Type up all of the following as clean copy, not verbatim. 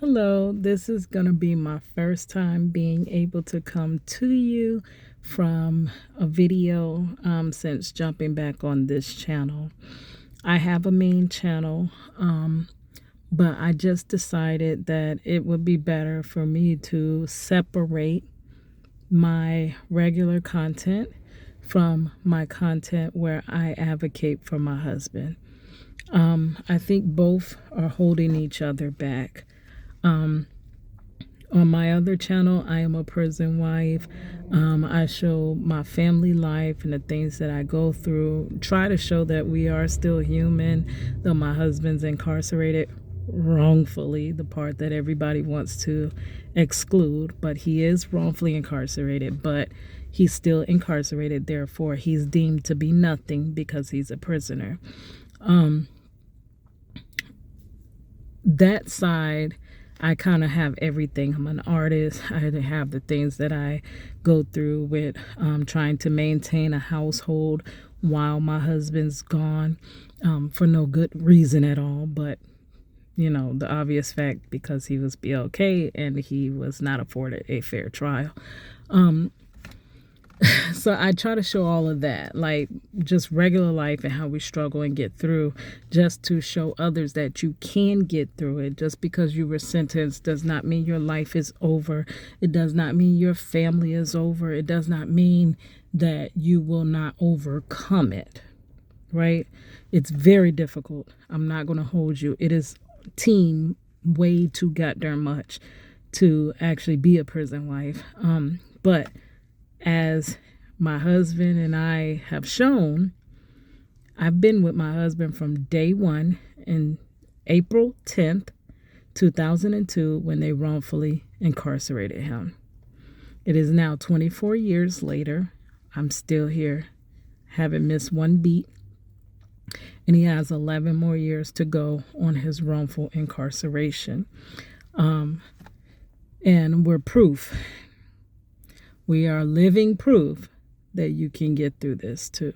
Hello, this is going to be my first time being able to come to you from a video since jumping back on this channel. I have a main channel, but I just decided that it would be better for me to separate my regular content from my content where I advocate for my husband. I think both are holding each other back. On my other channel, I am a prison wife. I show my family life and the things that I go through. Try to show that we are still human, though my husband's incarcerated wrongfully, the part that everybody wants to exclude. But he is wrongfully incarcerated, but he's still incarcerated. Therefore, he's deemed to be nothing because he's a prisoner. That side, I kind of have everything. I'm an artist. I have the things that I go through with trying to maintain a household while my husband's gone, for no good reason at all. But, the obvious fact, because he was BLK and he was not afforded a fair trial. So I try to show all of that, like just regular life and how we struggle and get through, just to show others that you can get through it. Just because you were sentenced does not mean your life is over. It does not mean your family is over. It does not mean that you will not overcome it, right? It's very difficult. I'm not going to hold you. It is team way too goddamn much to actually be a prison wife. But as my husband and I have shown, I've been with my husband from day one in April 10th, 2002, when they wrongfully incarcerated him. It is now 24 years later. I'm still here, haven't missed one beat, and he has 11 more years to go on his wrongful incarceration. And we're proof. We are living proof that you can get through this too.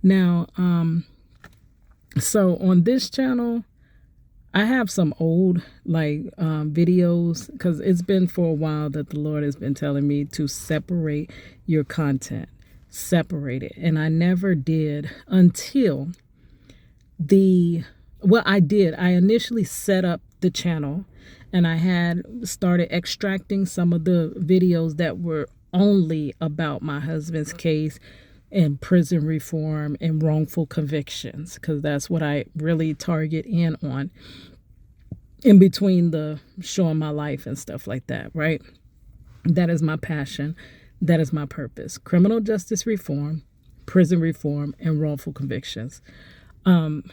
Now, so on this channel, I have some old videos, because it's been for a while that the Lord has been telling me to separate your content, separate it. And I never did until I did. I initially set up the channel and I had started extracting some of the videos that were only about my husband's case and prison reform and wrongful convictions, because that's what I really target in on, in between the showing my life and stuff like that, right? That is my passion. That is my purpose. Criminal justice reform, prison reform, and wrongful convictions.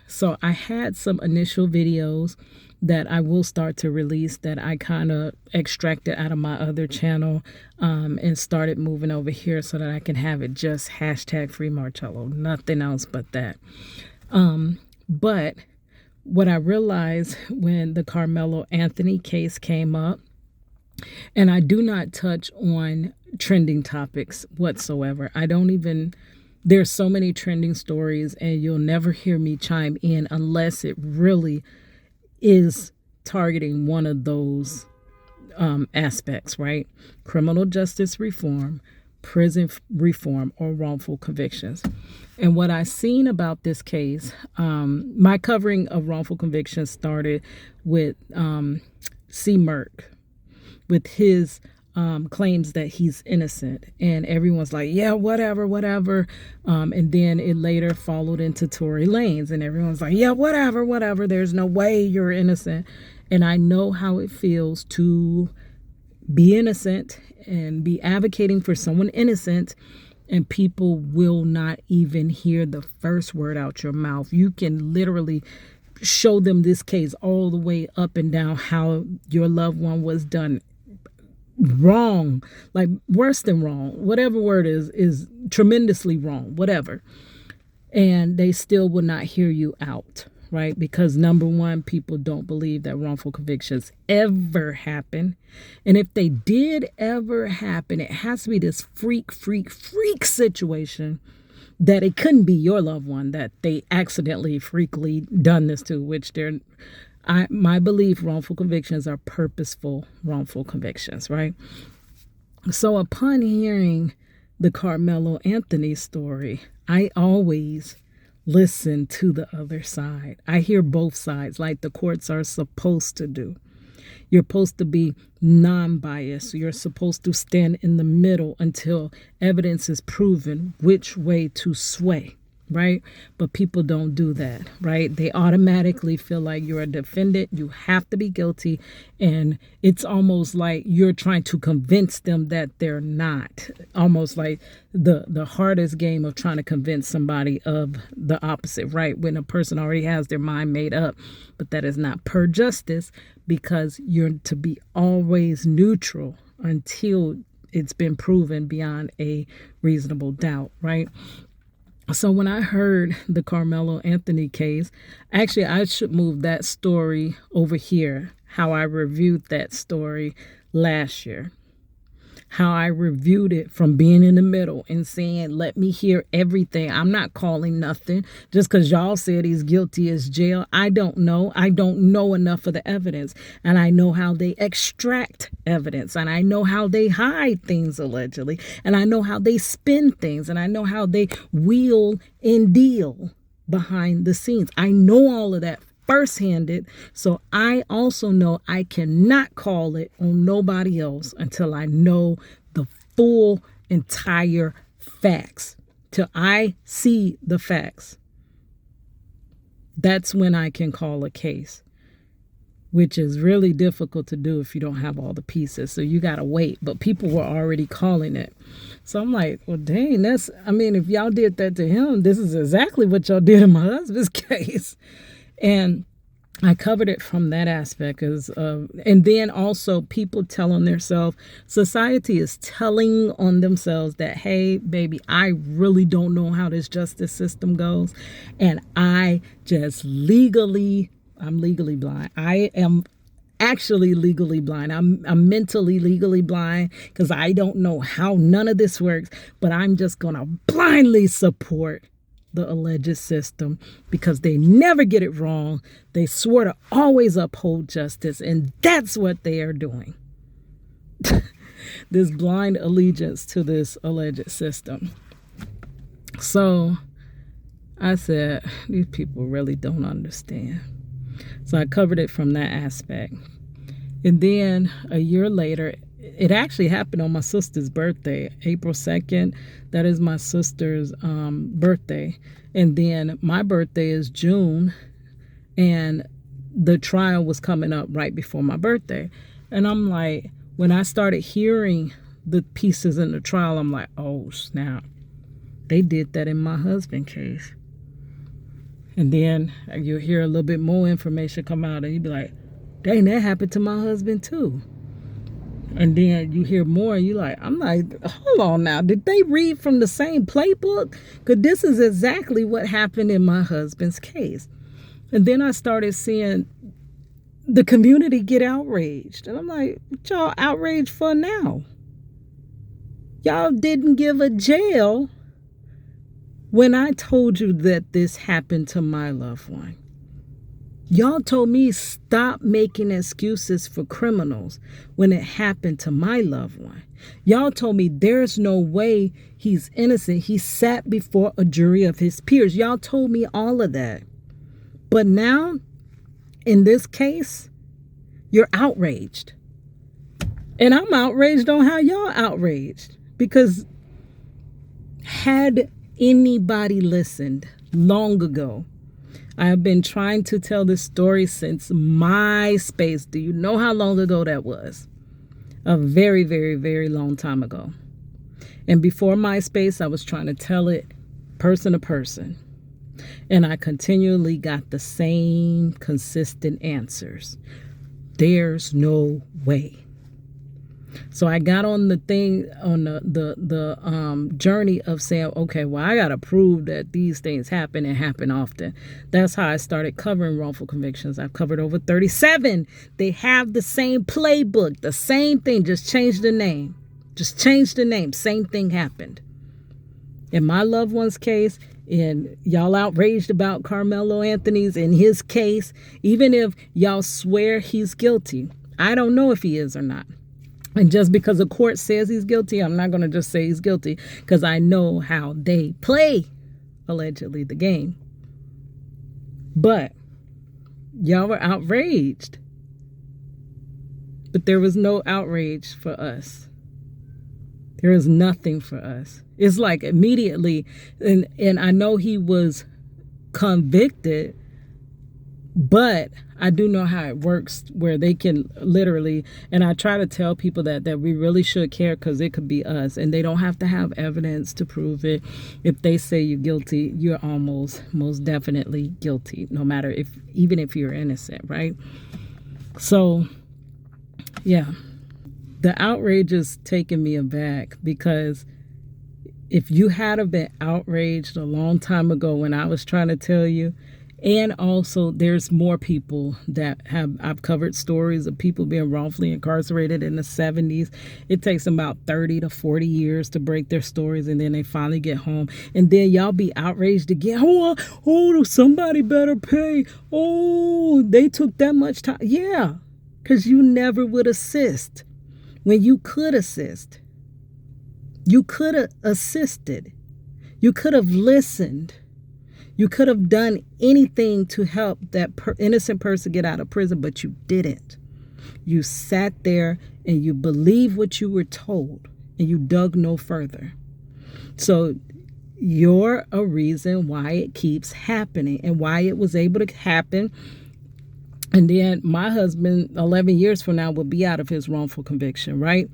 So I had some initial videos that I will start to release that I kind of extracted out of my other channel, and started moving over here so that I can have it just hashtag free Marcello, nothing else but that. But what I realized when the Karmelo Anthony case came up, and I do not touch on trending topics whatsoever. There's so many trending stories, and you'll never hear me chime in unless it really is targeting one of those aspects, right? Criminal justice reform, prison reform, or wrongful convictions. And what I've seen about this case, my covering of wrongful convictions started with C. Merck, with his claims that he's innocent, and everyone's like, yeah, whatever. And then it later followed into Tory Lanez, and everyone's like, yeah, whatever. There's no way you're innocent. And I know how it feels to be innocent and be advocating for someone innocent, and people will not even hear the first word out your mouth. You can literally show them this case all the way up and down, how your loved one was done wrong, like worse than wrong, whatever word is tremendously wrong, whatever, and they still will not hear you out, right? Because number one, people don't believe that wrongful convictions ever happen, and if they did ever happen, it has to be this freak situation that it couldn't be your loved one that they accidentally freakily done this to, which my belief, wrongful convictions are purposeful wrongful convictions, right? So upon hearing the Karmelo Anthony story, I always listen to the other side. I hear both sides like the courts are supposed to do. You're supposed to be non-biased. You're supposed to stand in the middle until evidence is proven which way to sway, right? But people don't do that, right? They automatically feel like you're a defendant. You have to be guilty. And it's almost like you're trying to convince them that they're not. Almost like the hardest game of trying to convince somebody of the opposite, right? When a person already has their mind made up. But that is not per justice, because you're to be always neutral until it's been proven beyond a reasonable doubt, right? So when I heard the Karmelo Anthony case, actually I should move that story over here, how I reviewed that story last year. How I reviewed it from being in the middle and saying, let me hear everything. I'm not calling nothing. Just because y'all said he's guilty as jail, I don't know. I don't know enough of the evidence. And I know how they extract evidence. And I know how they hide things allegedly. And I know how they spin things. And I know how they wheel and deal behind the scenes. I know all of that first-handed, so I also know I cannot call it on nobody else until I know the full entire facts, till I see the facts. That's when I can call a case, which is really difficult to do if you don't have all the pieces. So you got to wait. But people were already calling it. So I'm like, well, dang, if y'all did that to him, this is exactly what y'all did in my husband's case. And I covered it from that aspect. And then also people telling themselves, society is telling on themselves that, hey, baby, I really don't know how this justice system goes. And I'm legally blind. I am actually legally blind. I'm mentally legally blind because I don't know how none of this works. But I'm just going to blindly support the alleged system because they never get it wrong. They swore to always uphold justice, and that's what they are doing. This blind allegiance to this alleged system. So I said, these people really don't understand. So I covered it from that aspect. And then a year later, it actually happened on my sister's birthday, April 2nd. That is my sister's birthday. And then my birthday is June. And the trial was coming up right before my birthday. And I'm like, when I started hearing the pieces in the trial, I'm like, oh, snap. They did that in my husband's case. And then you'll hear a little bit more information come out and you'll be like, dang, that happened to my husband too. And then you hear more and I'm like, hold on now. Did they read from the same playbook? Because this is exactly what happened in my husband's case. And then I started seeing the community get outraged. And I'm like, what y'all outraged for now? Y'all didn't give a jail when I told you that this happened to my loved one. Y'all told me stop making excuses for criminals when it happened to my loved one. Y'all told me there's no way he's innocent. He sat before a jury of his peers. Y'all told me all of that. But now, in this case, you're outraged. And I'm outraged on how y'all outraged. Because had anybody listened long ago, I have been trying to tell this story since MySpace. Do you know how long ago that was? A very, very, very long time ago. And before MySpace, I was trying to tell it person to person. And I continually got the same consistent answers. There's no way. So I got on the thing, on the journey of saying, okay, well, I got to prove that these things happen and happen often. That's how I started covering wrongful convictions. I've covered over 37. They have the same playbook, the same thing, just change the name. Just change the name. Same thing happened. In my loved one's case, And y'all outraged about Karmelo Anthony's in his case, even if y'all swear he's guilty. I don't know if he is or not. And just because a court says he's guilty, I'm not going to just say he's guilty, because I know how they play, allegedly, the game. But y'all were outraged. But there was no outrage for us. There was nothing for us. It's like immediately, and I know he was convicted, but I do know how it works where they can literally, and I try to tell people that we really should care, because it could be us, and they don't have to have evidence to prove it. If they say you're guilty, you're most definitely guilty, no matter even if you're innocent, right? So, yeah, the outrage is taking me aback, because if you had have been outraged a long time ago when I was trying to tell you, and also there's more people that I've covered stories of people being wrongfully incarcerated in the 70s. It takes them about 30 to 40 years to break their stories, and then they finally get home. And then y'all be outraged again. Oh, somebody better pay. Oh, they took that much time. Yeah, because you never would assist when you could assist. You could have assisted. You could have listened. You could have done anything to help that innocent person get out of prison, but you didn't. You sat there and you believed what you were told, and you dug no further. So you're a reason why it keeps happening, and why it was able to happen. And then my husband, 11 years from now, will be out of his wrongful conviction, right?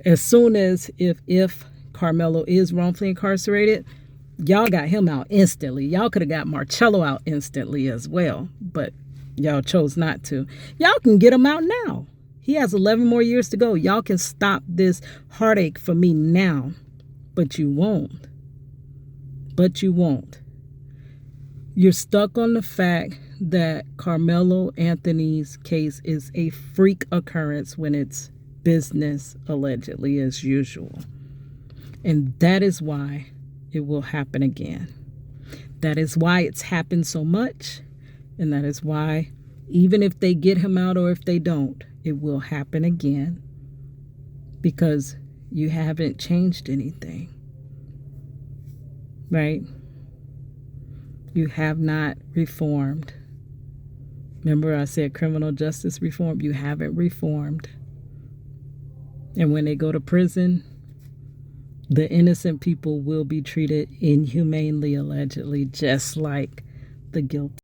As soon as if Karmelo is wrongfully incarcerated, y'all got him out instantly. Y'all could have got Marcello out instantly as well, but y'all chose not to. Y'all can get him out now. He has 11 more years to go. Y'all can stop this heartache for me now, but you won't. But you won't. You're stuck on the fact that Karmelo Anthony's case is a freak occurrence when it's business, allegedly, as usual. And that is why it will happen again. That is why it's happened so much. And that is why, even if they get him out or if they don't, it will happen again. Because you haven't changed anything. Right? You have not reformed. Remember I said criminal justice reform? You haven't reformed. And when they go to prison, the innocent people will be treated inhumanely, allegedly, just like the guilty.